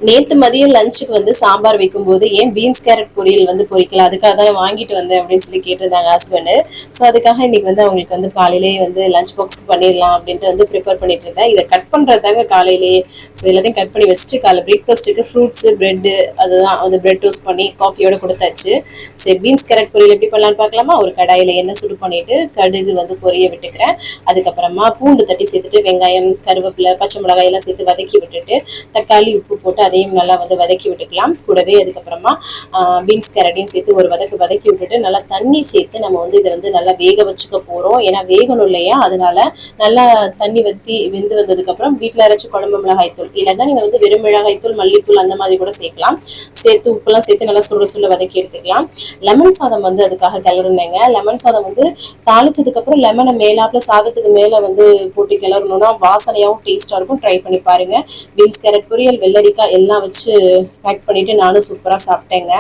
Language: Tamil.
நேத்து மதியம் லஞ்சுக்கு வந்து சாம்பார் வைக்கும்போது ஏன் பீன்ஸ் கேரட் பொரியல் வந்து பொரிக்கல, அதுக்காக தான் வாங்கிட்டு வந்தேன் அப்படின்னு சொல்லி கேட்டிருந்தாங்க ஹஸ்பண்ட். ஸோ அதுக்காக இன்னைக்கு வந்து அவங்களுக்கு வந்து காலையிலேயே வந்து லஞ்ச் பாக்ஸ்க்கு பண்ணிடலாம் அப்படின்ட்டு வந்து ப்ரிப்பேர் பண்ணிட்டு இருந்தேன். இதை கட் பண்றதாங்க காலையிலேயே. ஸோ எல்லாத்தையும் கட் பண்ணி வச்சுட்டு காலை பிரேக்ஃபாஸ்ட்டுக்கு ஃப்ரூட்ஸ் பிரெட்டு அதுதான் வந்து பிரெட் டோஸ்ட் பண்ணி காஃபியோட கொடுத்தாச்சு. சரி, பீன்ஸ் கேரட் பொரியல் எப்படி பண்ணலான்னு பார்க்கலாமா. ஒரு கடாயில எண்ணெய் சுடு பண்ணிட்டு கடுகு வந்து பொரிய விட்டுக்கிறேன். அதுக்கப்புறமா பூண்டு தட்டி சேர்த்துட்டு வெங்காயம் கருவேப்பிலை பச்சை மிளகாய் எல்லாம் சேர்த்து வதக்கி விட்டுட்டு தக்காளி உப்பு போட்டு அதையும் நல்லா வந்து வதக்கி விட்டுக்கலாம். கூடவே அதுக்கப்புறமா பீன்ஸ் கேரட்டையும் சேர்த்து ஒரு வதக்கி விட்டுட்டு நல்லா தண்ணி சேர்த்து நம்ம வந்து இதை வந்து நல்லா வேக வச்சுக்க போறோம். ஏன்னா வேகணும் இல்லையா, அதனால நல்லா தண்ணி வத்தி வெந்து வந்ததுக்கு அப்புறம் வீட்டில் அரைச்சு குழம்பு மிளகாய் தூள் இல்லைன்னா நீங்க வந்து வெறும் மிளகாய் தூள் மல்லித்தூள் அந்த மாதிரி கூட சேர்க்கலாம். சேர்த்து உப்புலாம் சேர்த்து நல்லா சுட வதக்கி எடுத்துக்கலாம். லெமன் சாதம் வந்து அதுக்காக கிளறுனேங்க. லெமன் சாதம் வந்து தாளிச்சதுக்கு அப்புறம் லெமனை மேலாப்புல சாதத்துக்கு மேல வந்து போட்டு கிளறணும்னா வாசனையாகவும் டேஸ்டா இருக்கும். ட்ரை பண்ணி பாருங்க. பீன்ஸ் கேரட் பொரியல் வெள்ளரிக்காய் எல்லாம் வச்சு பேக் பண்ணிட்டு நானும் சூப்பரா சாப்பிட்டேங்க.